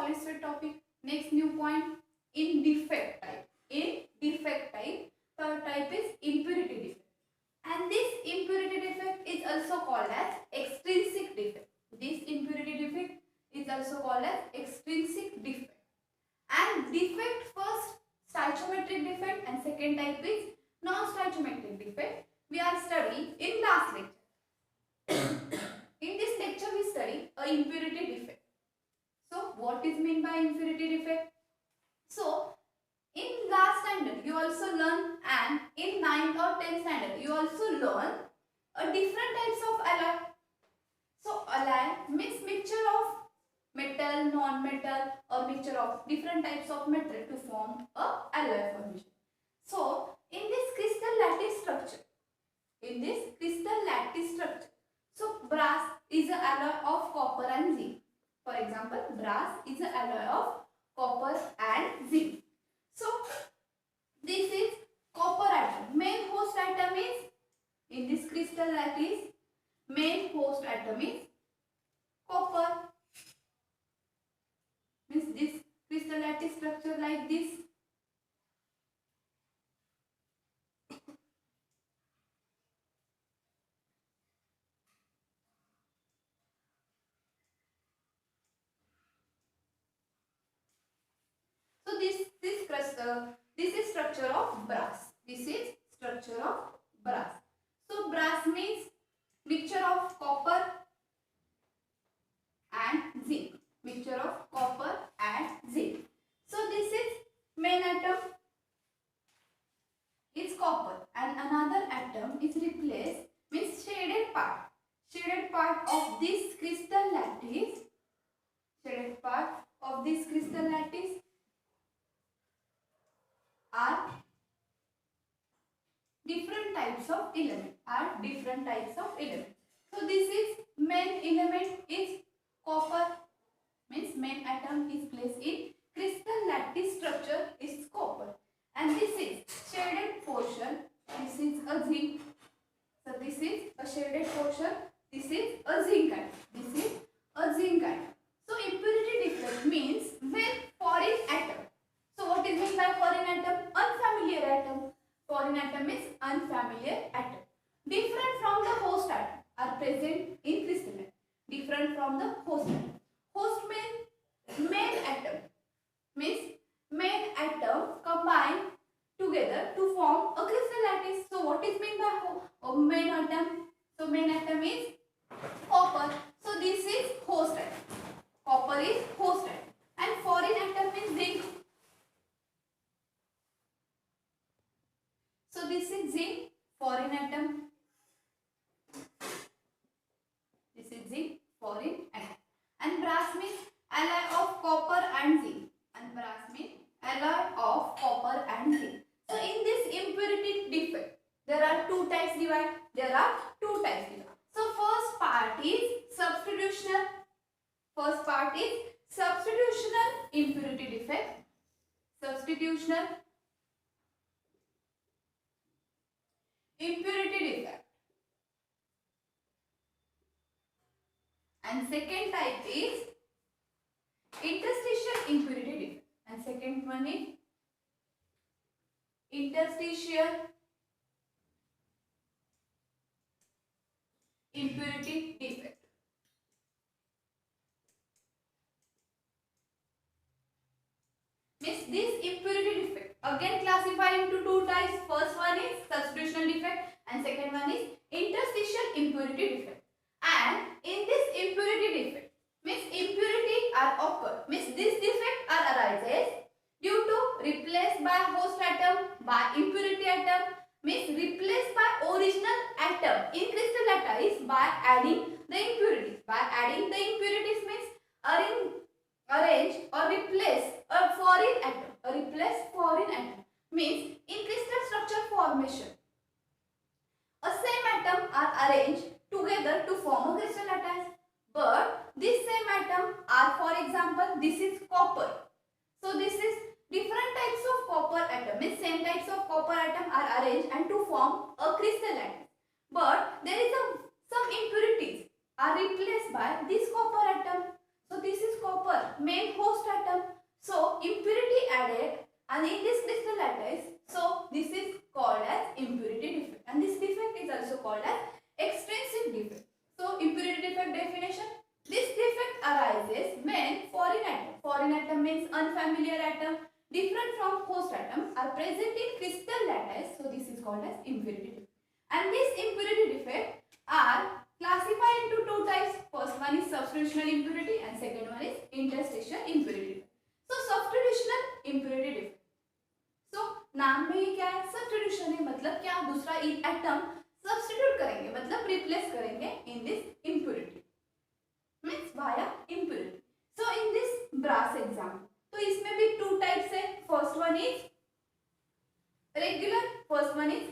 solid state topic. Next new point, in defect type. In defect type, third type is impurity defect. And this impurity defect is also called as extrinsic defect. This impurity defect is also called as extrinsic defect. And defect first stoichiometric defect and second type is non-stoichiometric defect. We are studying in last lecture. In this lecture we study a impurity defect. So what is meant by impurity defect? So in last standard you also learn, and in 9th or 10th standard you also learn a different types of alloy. So alloy means mixture of metal, non-metal or mixture of different types of metal to form a alloy formation. So in this crystal lattice structure, so brass is an alloy of copper and zinc. For example, brass is an alloy of copper and zinc. So this is copper atom. Main host atom is, in this crystal lattice, main host atom is copper. Means this crystal lattice structure like this. So this is structure of brass. This is structure of brass. So brass means mixture of copper and zinc. Mixture of copper and zinc. So this is main atom is copper and another atom is replaced, means shaded part. Shaded part of this crystal lattice. Shaded part of this crystal lattice are different types of element. So this is main element is copper, means main atom is placed in crystal lattice structure is copper, and this is shaded portion. This is a zinc. So this is a shaded portion. This is a zinc atom. This is a zinc atom. So impurity defect means when foreign atom. So what is meant by foreign atom? Unfamiliar atom. Foreign atom is unfamiliar atom. Different from the host atom are present in crystalline. Different from the host atom. Host means main atom. Means main atom combine together to form a crystal lattice. So what is meant by main atom? So main atom is copper. So this is host atom. Copper is host atom. And foreign atom is zinc. So this is zinc, foreign atom. This is zinc, foreign atom. And brass means alloy of copper and zinc. And brass means alloy of copper and zinc. So in this impurity defect, there are two types divided. So first part is substitutional. Impurity defect. Substitutional impurity defect. And second type is interstitial impurity defect. And second one is interstitial impurity defect. Means this impurity defect again classified into two types. First one is substitutional defect and second one is interstitial impurity defect. And in this impurity defect, means impurity are occur. Means this defect are arises due to replaced by host atom by impurity atom. Means replaced by original atom in crystal lattice by adding the impurities. By adding the impurities means arrange or replace a foreign atom. Means in crystal structure formation, a same atom are arranged together to form a crystal lattice. But this same atom are, for example, this is copper. So this is different types of copper atom. Means same types of copper atom are arranged and to form a crystal lattice. But there is some impurities are replaced by this copper atom. So this is copper, main host atom. So impurity added and in this crystal lattice. So this is called as impurity defect, and this defect is also called as extrinsic defect. So impurity defect definition. This defect arises when foreign atom means unfamiliar atom, different from host atom, are present in crystal lattice. So this is called as impurity defect. And this impurity defect are classified into two types. First one is substitutional impurity and second one is interstitial impurity. So substitutional impurity defect. So नाम में ही क्या है, substitution है, मतलब क्या दूसरा atom substitute करेंगे, मतलब रिप्लेस करेंगे in this impurity, means via impurity. So in this brass example, तो इसमें भी two types है. First one is regular, first one is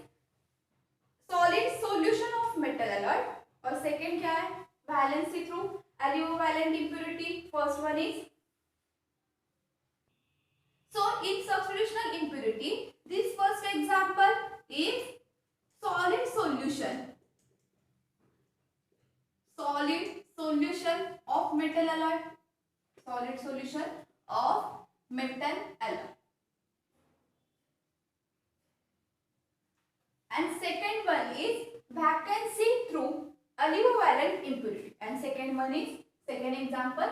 solid solution of metal alloy, और second क्या है, valency through aliovalent impurity. First one is, so in substitutional impurity, this first example is solid solution of metal alloy, solid solution of metal alloy. And second one is vacancy through aliovalent impurity. And second one is, second example,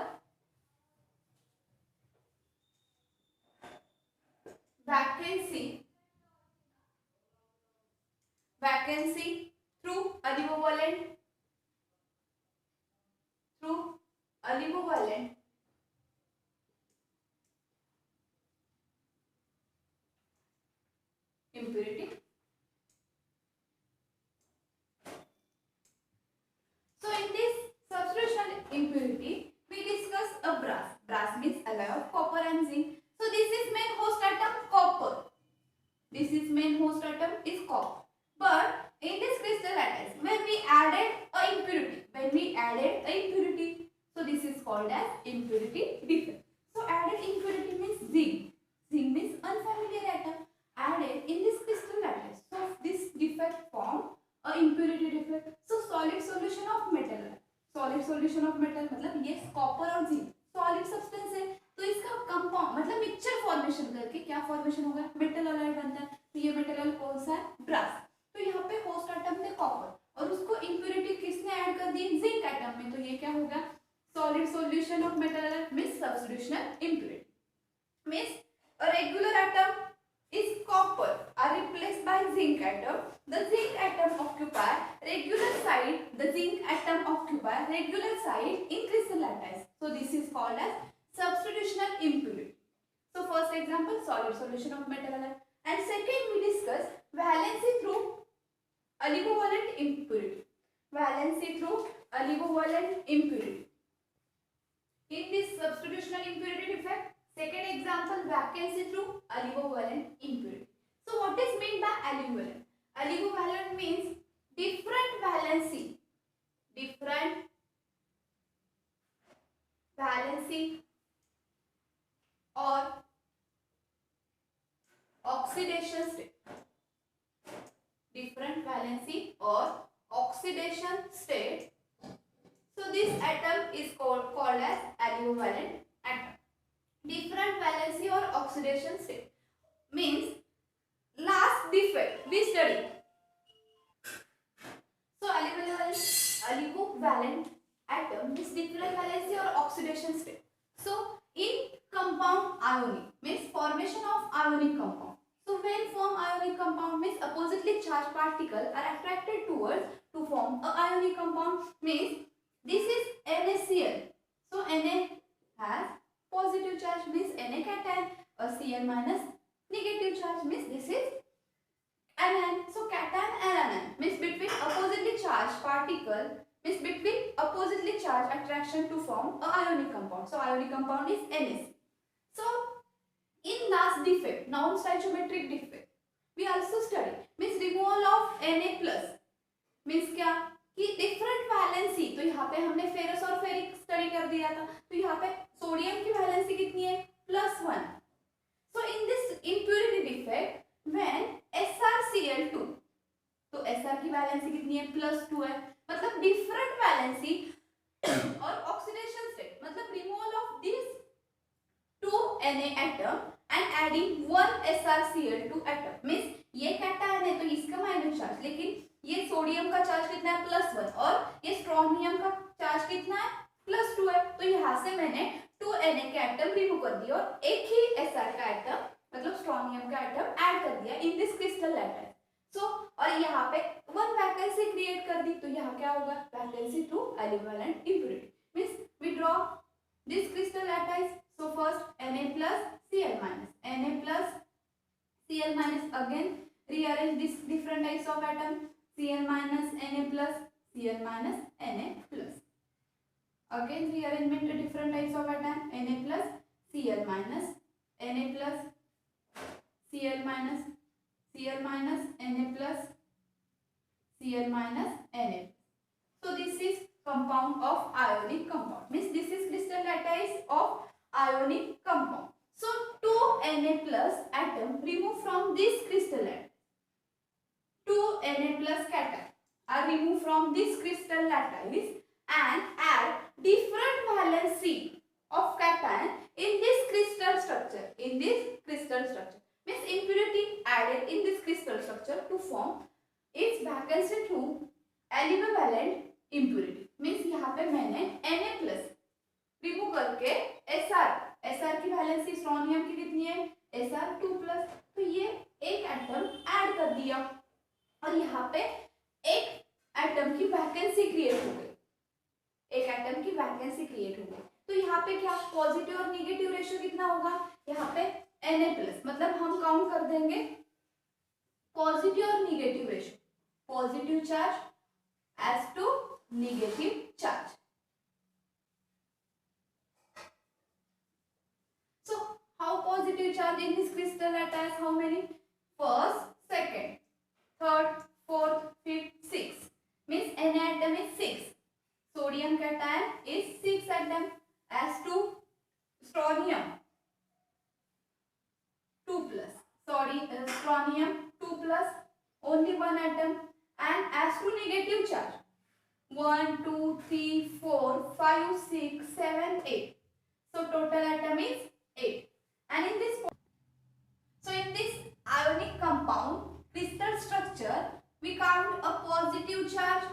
vacancy through aliovalent impurity. So in this substitutional impurity, we discuss a brass. Brass means alloy of copper and zinc. So this is main host atom copper. This is main host atom is copper. But in this crystal lattice, when we added a impurity, so this is called as impurity defect. So added impurity means zinc. Zinc means unfamiliar atom added in this crystal lattice. So this defect form a impurity defect. So solid solution of metal. solid solution of metal मतलब ये copper और zinc solid substance है, तो इसका compound मतलब mixture formation करके क्या formation होगा, मेटल अलॉय बनता है. तो ये मेटल अलॉय कौन सा है, ब्रास. तो यहाँ पे होस्ट एटम थे कॉपर और उसको इंप्योरिटी किसने ऐड कर दी, जिंक एटम में. तो ये क्या होगा, solid solution of metal alloy means substitutional impurity. Means a regular atom is copper are replaced by zinc atom. The zinc atom occupy regular side. The zinc atom occupy regular side in crystal lattice. So this is called as substitutional impurity. So first example, solid solution of metal alloy. And second we discuss valency through aliovalent impurity. Valency through aliovalent impurity. In this substitutional impurity defect, second example, vacancy through aliovalent impurity. So what is meant by aliovalent? Aliovalent means different valency or oxidation state. Different valency or oxidation state. So this atom is called as aliovalent atom. Different valency or oxidation state means last defect we study. So aliovalent atom means different valency or oxidation state. So in compound ionic means formation of ionic compound. So when form ionic compound means oppositely charged particles are attracted towards to form a ionic compound. Means this is NaCl. So Na has positive charge means Na cation, or Cl minus negative charge means this is anion. So cation and anion means between oppositely charged particle means between oppositely charged attraction to form a ionic compound. So ionic compound is NaC. So in last defect, non-stoichiometric defect, we also study means removal of Na plus means क्या कि different valency. तो यहाँ पे हमने ferrous और ferric study कर दिया था. तो यहाँ पे सोडियम की वैलेंसी कितनी है, +1. So in this impurity defect when SrCl2, तो Sr की वैलेंसी कितनी है, +2 है. मतलब डिफरेंट वैलेंसी और ऑक्सीडेशन स्टेट मतलब removal adding 1 SrCl2 atom. Means ये कैटायन है तो इसका माइनस चार्ज, लेकिन ये सोडियम का चार्ज कितना है +1 और ये स्ट्रोनियम का चार्ज कितना है +2 है। तो यहाँ से मैंने 2 Na के एटम रिमूव कर दिया और एक ही Sr का एटम मतलब स्ट्रोनियम का एटम ऐड कर दिया इन दिस क्रिस्टल लैटिस। सो और यहाँ पे 1 वैकेंसी क्रिएट कर दी, तो यहाँ क्या होगा vacancy to aliovalent impurity. Means we draw this crystal lattice. So first Na plus Cl minus, Na plus Cl minus, again rearrange this different types of atom, Cl minus Na plus Cl minus Na plus, again rearrangement to different types of atom, Na plus Cl minus, Na plus Cl minus, Cl minus Na plus Cl minus Na. So this is compound of ionic compound, means this is crystal lattice of ionic compound. So 2 Na plus atom removed from this crystal lattice. 2 Na plus cation are removed from this crystal lattice and add different valency of cation in this crystal structure. In this crystal structure means impurity added in this crystal structure to form its vacancy to equivalent impurity. Means यहाँ पे मैंने Na plus remove करके Sr की valency स्ट्रोनियम की कितनी है Sr2+, तो ये एक एटम ऐड कर दिया और यहाँ पे एक एटम की वैकेंसी क्रिएट हो गई, एक एटम की वैकेंसी क्रिएट हो गई। तो यहाँ पे क्या पॉजिटिव और निगेटिव रेशियो कितना होगा, यहाँ पे Na+ मतलब हम काउंट कर देंगे पॉजिटिव और negative ratio, positive charge as to negative charge. So how positive charge in this crystal lattice, how many? First, second, third, fourth, fifth, sixth. Means Na atom is 6. Sodium cation is 6 atom as to strontium 2+. Strontium 2+, only one atom, and as to negative charge 1, 2, 3, 4, 5, 6, 7, 8. So total atom is 8. And in this ionic compound crystal structure, we count a positive charge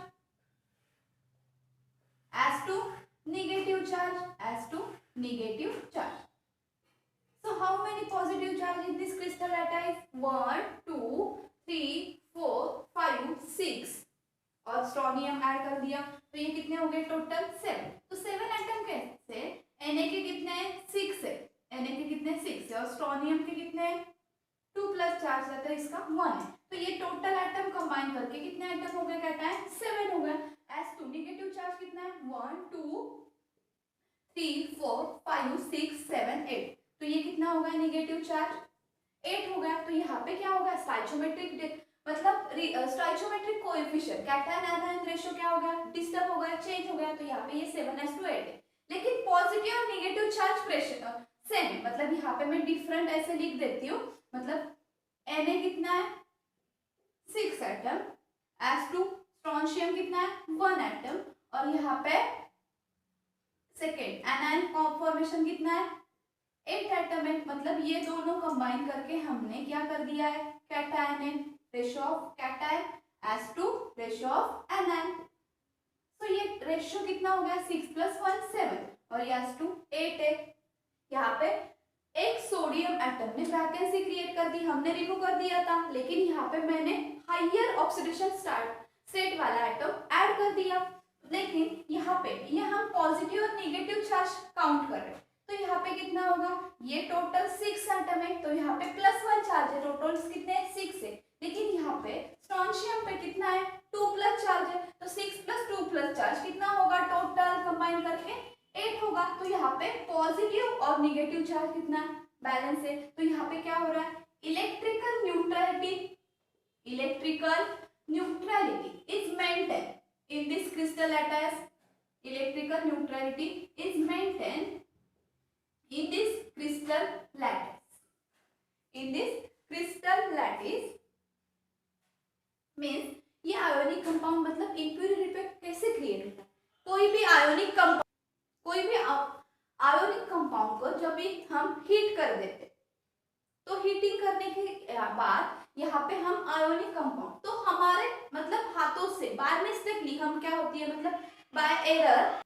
as to negative charge, as to negative charge. So how many positive charge in this crystal lattice? 1, 2, 3, 4, 5, 6 और स्ट्रोनियम add कर दिया, तो ये कितने हो गए total 7। तो 7 atom कैसे, Na के कितने हैं 6 है, Na के कितने 6 है और स्ट्रोनियम के कितने 2+ चार्ज रहता है, इसका 1 है। तो ये टोटल एटम कंबाइन करके कितने एटम हो गए कहता है 7 हो गए। एज टू नेगेटिव चार्ज कितना है 1, 2, 3, 4, 5, 6, 7, 8। तो ये कितना होगा नेगेटिव चार्ज 8 हो गया। तो यहाँ पे क्या होगा स्टाइचोमेट्रिक मतलब stoichiometric coefficient cation anion ratio क्या हो गया डिस्टर्ब हो गया, चेंज हो गया। तो यहाँ पे ये 7:8 है, लेकिन पॉजिटिव और नेगेटिव चार्ज प्रेशर सेम है। मतलब यहाँ पे मैं डिफरेंट ऐसे लिख देती हूँ, मतलब Na कितना है 6 एटम एज टू स्ट्रोंशियम कितना है 1 एटम और यहाँ पे सेकेंड एनायन फॉर्मेशन कितना है 8 एटम है। मतलब ये दोनों कंबाइन करके हमने क्या कर दिया है cation ratio of cation as to ratio of anion. तो ये रेशियो कितना हो गया 6 + 1 7 और ये एज टू 8 है। यहाँ पे एक सोडियम एटम ने वैकेंसी क्रिएट कर दी, हमने रिमूव कर दिया था, लेकिन यहाँ पे मैंने हायर ऑक्सीडेशन स्टेट वाला एटम ऐड कर दिया। लेकिन यहाँ पे ये हम पॉजिटिव और नेगेटिव चार्ज काउंट कर रहे हैं, तो यहाँ पे कितना होगा ये टोटल 6 एटम है, तो यहाँ पे +1 चार्ज है, टोटल कितने 6 है। लेकिन यहाँ पे स्ट्रोंशियम पे कितना है 2+ चार्ज है, तो 6 + 2+ चार्ज कितना होगा टोटल कंबाइन करके 8 होगा। तो यहाँ पे पॉजिटिव और नेगेटिव चार्ज कितना बैलेंस है। तो यहाँ पे क्या हो रहा है electrical neutrality is maintain in this crystal lattice। electrical neutrality is maintained in this crystal lattice। in this crystal lattice means ये आयोनिक कंपाउंड मतलब इम्प्यूरिटी पे कैसे क्रिएट होता है। कोई भी आयोनिक कंपाउंड को जब भी हम हीट कर देते तो हीटिंग करने के बाद यहाँ पे हम आयोनिक कंपाउंड, तो हमारे मतलब हाथों से बाय मिस्टेकली हम क्या होती है मतलब बाय एरर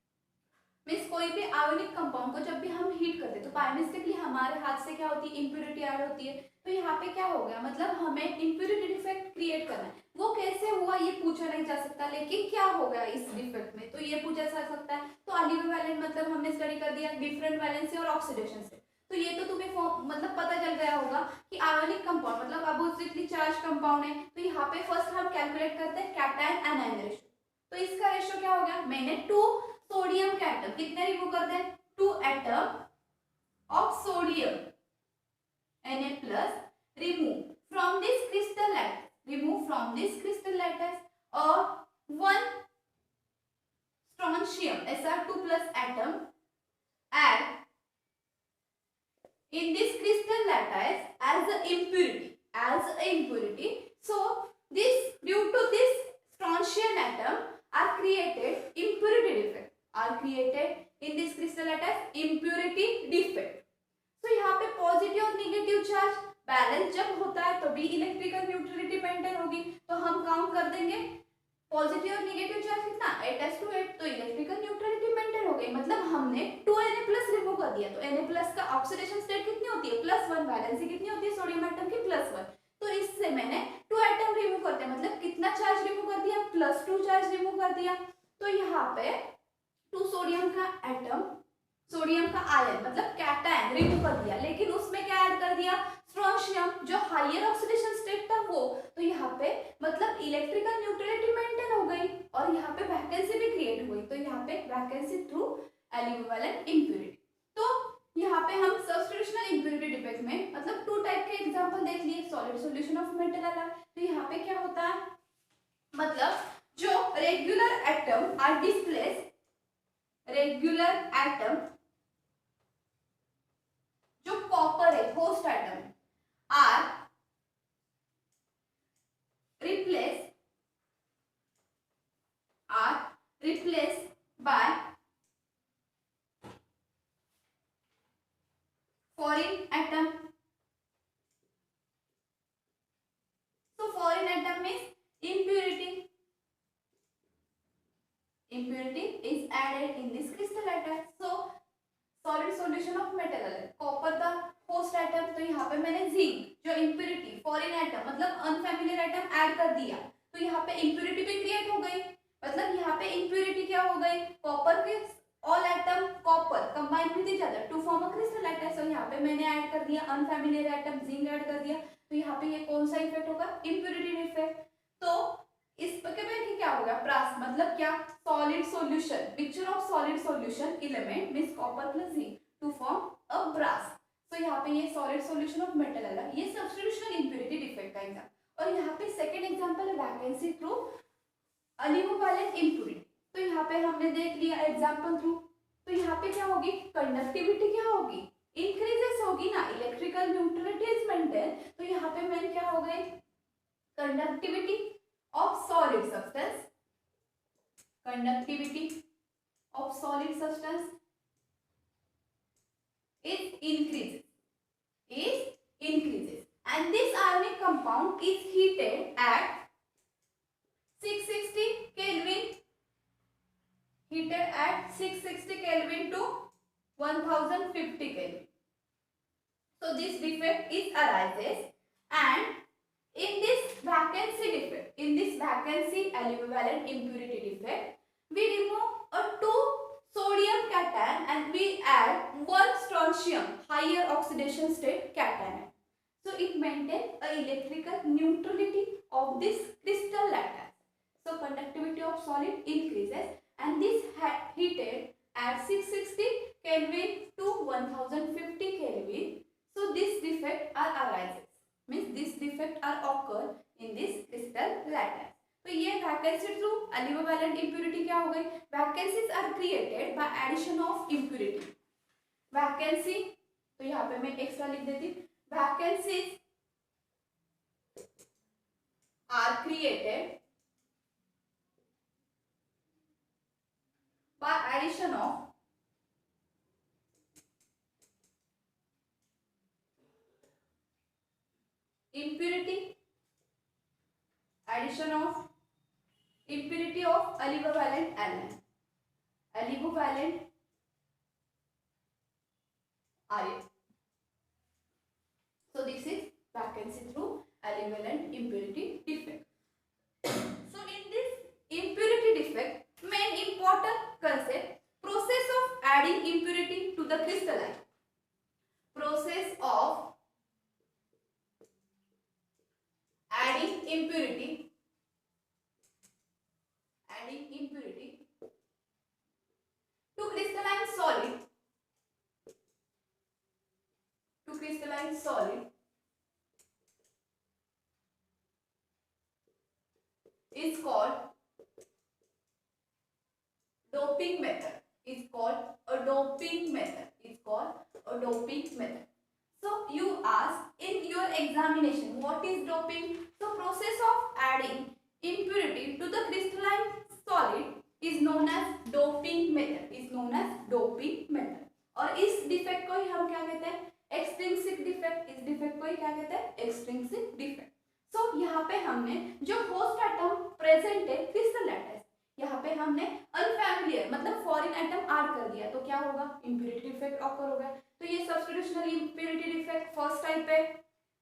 मीन्स कोई भी आयोनिक कंपाउंड को जब भी हम हीट करते हैं तो बाय मिस्टेकली हमारे हाथ से क्या होती है इम्प्योरिटी ऐड होती है। तो यहाँ पे क्या हो गया मतलब हमें इम्प्योरिटी डिफेक्ट क्रिएट करना है। वो कैसे हुआ ये पूछा नहीं जा सकता, लेकिन क्या हो गया इस डिफेक्ट में तो ये पूछा जा सकता है। तो अलीवी वैलेंट मतलब हमने स्टडी कर दिया डिफरेंट वैलेंसी और ऑक्सीडेशन से। तो ये तो तुम्हें मतलब पता चल गया होगा कि आयोनिक कंपाउंड मतलब अपोजिटली चार्ज कंपाउंड है। तो यहाँ पे फर्स्ट हम कैलकुलेट करते हैं कैटायन एनायन रेशियो। तो इसका रेशियो क्या हो गया, मैंने 2 सोडियम के एटम कितने रिमूव कर दें, 2 atom of sodium Na+ remove from this crystal lattice, remove from this crystal lattice or 1 strontium Sr2+ atom add in this crystal lattice as a impurity. So this due to this strontium atom are created impurity defect, are created in this crystal lattice impurity defect. तो यहाँ पे positive और negative charge balance जब होता है तो भी electrical neutrality maintain होगी। तो हम काउंट कर देंगे पॉजिटिव और निगेटिव चार्ज कितना 8:8, तो इलेक्ट्रिकल न्यूट्रलिटी मेंटेन हो गई। मतलब हमने 2Na+ रिमूव कर दिया। तो Na+ का ऑक्सीडेशन स्टेट कितनी होती है +1, वैलेंसी कितनी होती है सोडियम एटम की +1। तो इससे मैंने 2 एटम रिमूव करते हैं, मतलब कितना चार्ज रिमूव कर दिया +2 चार्ज रिमूव कर दिया। तो यहाँ पे 2 सोडियम का एटम, सोडियम का आयन मतलब कैटायन रिमूव कर दिया, लेकिन उसमें क्या ऐड कर दिया स्ट्रोंशियम जो हायर ऑक्सीडेशन स्टेट था वो। तो यहाँ पे मतलब इलेक्ट्रिकल न्यूट्रलिटी मेंटेन हो गई और यहाँ पे वैकेंसी भी क्रिएट हुई। तो यहाँ पे vacancy through aliovalent impurity. तो यहाँ पे हम सब्स्टिट्यूशनल इम्प्योरिटी डिफेक्ट में मतलब 2 टाइप के एग्जांपल देख लिए, सॉलिड सॉल्यूशन ऑफ मेटल अलग। तो यहाँ पे क्या होता है मतलब जो regular atom are displace, regular atom जो कॉपर है host atom are replace by foreign atom. so foreign atom means impurity is added in this crystal atom. so solid solution of metal अलग, कॉपर का host atom. तो यहाँ पे मैंने zinc जो impurity foreign atom मतलब unfamiliar atom add कर दिया। तो यहाँ पे इम्प्योरिटी भी क्रिएट हो गई। मतलब यहाँ पे इम्प्योरिटी क्या हो गई, कॉपर के all atom copper combine with each other to form a crystal lattice. तो यहाँ पे मैंने ऐड कर दिया अनफैमिलियर एटम जिंक ऐड कर दिया। तो यहाँ पे ये कौन सा इफेक्ट होगा, इम्प्योरिटी इफेक्ट। तो इस पे क्या हो गया ब्रास मतलब क्या solid solution, picture of solid solution element means copper plus zinc to form a brass. तो यहाँ पे ये सॉलिड सॉल्यूशन ऑफ मेटल अलग, ये सब्स्टिट्यूशनल इम्प्योरिटी डिफेक्ट का एग्जांपल। और यहाँ पे सेकंड एग्जांपल है vacancy through aliovalent impurity. तो यहाँ पे हमने देख लिया एग्जांपल थ्रू। तो यहाँ पे क्या होगी कंडक्टिविटी क्या होगी इंक्रीजेस होगी ना, इलेक्ट्रिकल न्यूट्रलिटी इज मेंटेन। तो यहाँ पे मेन क्या हो गई conductivity of solid substance, conductivity of solid substance is increases and this ionic compound is heated at 660 Kelvin, heated at 660 Kelvin to 1050 Kelvin. So this defect is arises and in this vacancy defect, in this vacancy Aливий वैलेंट impurity defect, we remove a 2 sodium cation and we add 1 strontium higher oxidation state cation. So it maintains a electrical neutrality of this crystal lattice. So conductivity of solid increases and this heated at 660 Kelvin to 1050 Kelvin. So this defect are arises, means this defect are occur in this crystal lattice. तो ये vacancy through aliovalent impurity क्या हो गई, vacancies are created by addition of impurity. Vacancy तो यहाँ पे मैं extra लिख देती, vacancies are created by addition of impurity, addition of impurity of alivovalent anion, alivovalent ion. So this is vacancy through alivovalent impurity defect. So in this impurity defect, main important concept, process of adding impurity to the crystalline. Process of adding impurity to crystalline solid is called doping method. Is called a doping method. So you ask in your examination, what is doping? So process of adding impurity to the crystalline solid is known as doping method. और इस defect को ही हम क्या कहते हैं? Extrinsic defect. इस defect को ही क्या कहते हैं? Extrinsic defect. सो यहाँ पे हमने जो होस्ट एटम प्रेजेंट है क्रिस्टल लैटिस, यहाँ पे हमने अनफैमिलियर मतलब फॉरेन एटम ऐड कर दिया, तो क्या होगा? इंप्योरिटी डिफेक्ट ऑकर होगा. तो ये सब्स्टिट्यूशनल इंप्योरिटी डिफेक्ट फर्स्ट टाइप है.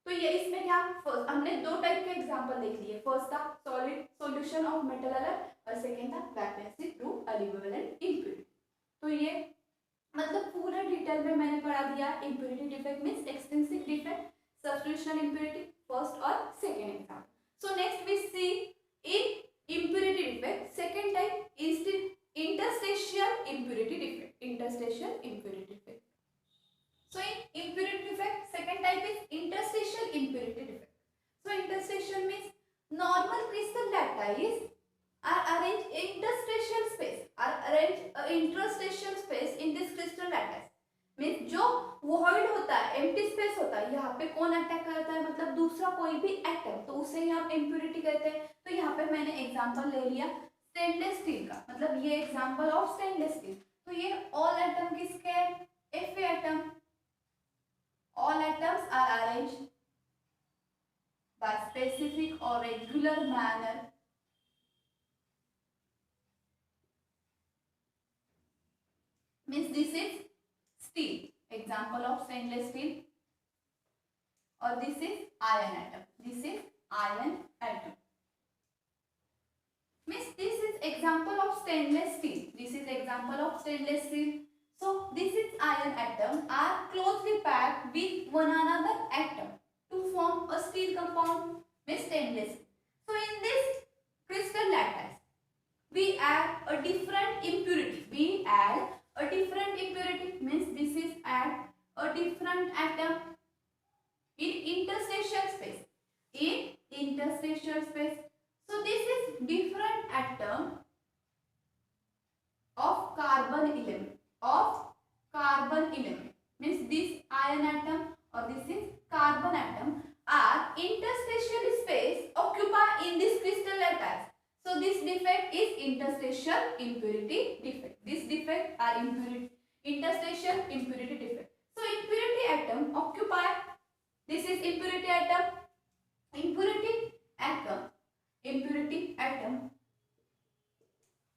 तो ये इसमें क्या, फर्स्ट हमने दो टाइप के एग्जांपल देख लिए. फर्स्ट था सॉलिड सॉल्यूशन ऑफ मेटल अलग और सेकंड था वैकेंसी थ्रू अलिवोलेंट इंप्योरिटी. तो ये मतलब पूरा डिटेल में मैंने पढ़ा दिया. Impurity defect means extrinsic defect, substitutional impurity first और second example. So next we see in impurity defect second type is the interstitial impurity defect. So in impurity defect second type is interstitial impurity defect. So interstitial means normal crystal lattice are arranged interstitial space in this crystal lattice. Means जो void होता है, empty space होता है, यहाँ पे कौन attack करता है? मतलब दूसरा कोई भी एटम, तो उसे ही हम इम्प्योरिटी कहते हैं. तो यहाँ पे मैंने एग्जांपल ले लिया स्टेनलेस स्टील का, मतलब ये एग्जांपल ऑफ स्टेनलेस स्टील. तो ये ऑल एटम किसके? Fe atom. All atoms are arranged by specific और regular manner means this is steel, example of stainless steel, or this is iron atom. Means this is example of stainless steel. So this is iron atom are closely packed with one another atom to form a steel compound, means stainless. So in this crystal lattice we add a different impurity. Means this is add a different atom in interstitial space. So this is different atom of carbon element. Means this iron atom or this is carbon atom are interstitial space occupy in this crystal lattice. So this defect is interstitial impurity defect. This defect are interstitial impurity defect. So impurity atom occupy, this is impurity atom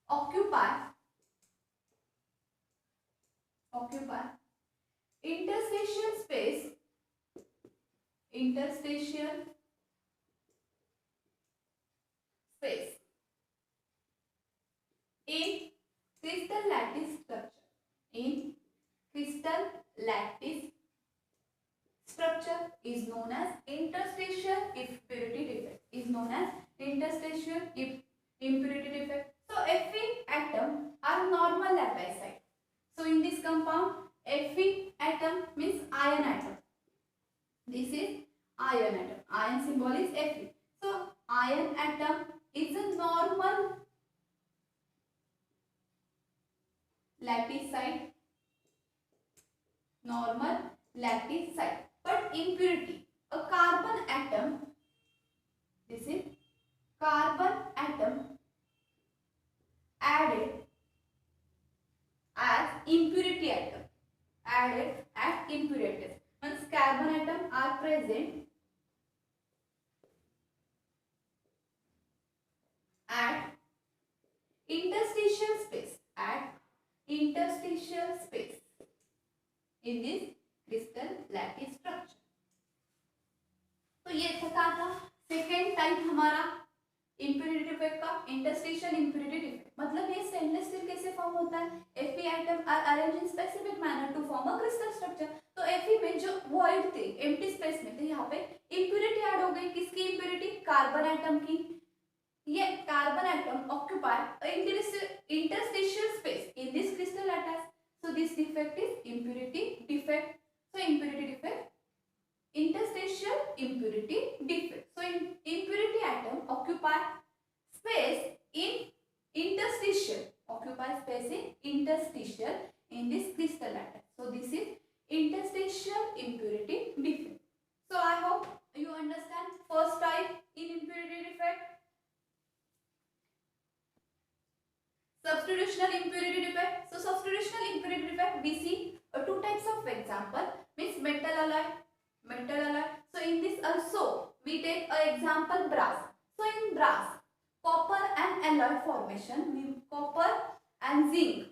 occupy interstitial space in crystal lattice structure is known as interstitial impurity defect. So Fe atom are normal lattice site. So in this compound Fe atom means iron atom. This is iron atom. Iron symbol is Fe. So iron atom is a normal lattice site. But impurity, a carbon atom, this is carbon atom added as impurity atom. Means carbon atom are present interstitial space in this crystal lattice structure. तो ये था second type हमारा impurity defect का, interstitial impurity defect. मतलब ये stainless steel कैसे form होता है, Fe atom are arranged in specific manner to form a crystal structure. तो Fe में जो वॉइड थे, एम्प्टी स्पेस में थे, यहाँ पे इम्प्यूरिटी ऐड हो गई। किसकी इम्प्यूरिटी, कार्बन आइटम की। ये carbon atom occupy interstitial space in this crystal lattice. So this defect is impurity defect. So impurity defect, interstitial impurity defect. So impurity atom occupy space in interstitial, occupy space in interstitial in this crystal lattice. So this is interstitial impurity defect. So I hope you understand first type in impurity defect. Substitutional impurity defect. So substitutional impurity defect, we see two types of example, means metal alloy. So in this also we take a example brass. So in brass, copper and alloy formation, copper and zinc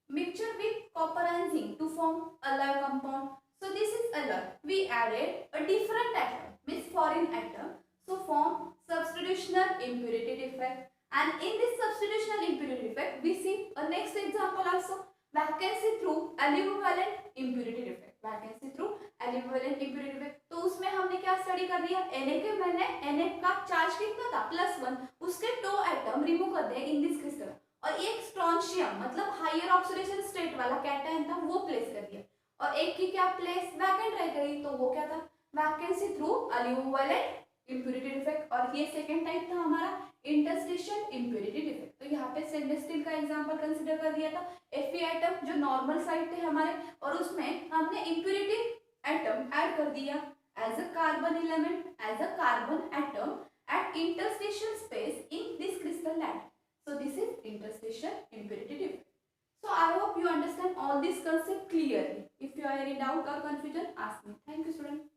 mixture with copper and zinc to form alloy compound. So this is alloy. We added a different atom, means foreign atom. So form substitutional impurity defect. And in this substitutional impurity defect, we see a next example also, vacancy through equivalent impurity defect. Vacancy through equivalent impurity defect. तो उसमें हमने क्या study कर दिया, Na के मैंने Na का charge कितना था, +1, उसके 2 एटम रिमूव कर दिए इन दिस क्रिस्टल, और एक स्ट्रॉन्शियम मतलब हायर ऑक्सीडेशन स्टेट वाला कैटायन था वो प्लेस कर दिया, और एक की क्या प्लेस वैकेंट रह गई, तो वो क्या था, vacancy through equivalent impurity defect. और ये सेकंड टाइप था हमारा इंटरस्टिशियल इम्प्यूरिटी डिफेक्ट। तो यहाँ पे स्टेनलेस स्टील का एग्जांपल कंसीडर कर दिया था, Fe आइटम जो नॉर्मल साइड थे हमारे, और उसमें हमने इम्प्यूरिटी एटम ऐड कर दिया as a carbon element, as a carbon atom at interstitial space in this crystal lattice. So this is interstitial impurity defect. So I hope you understand all this concept clearly. If you are any doubt or confusion, ask me. Thank you, students.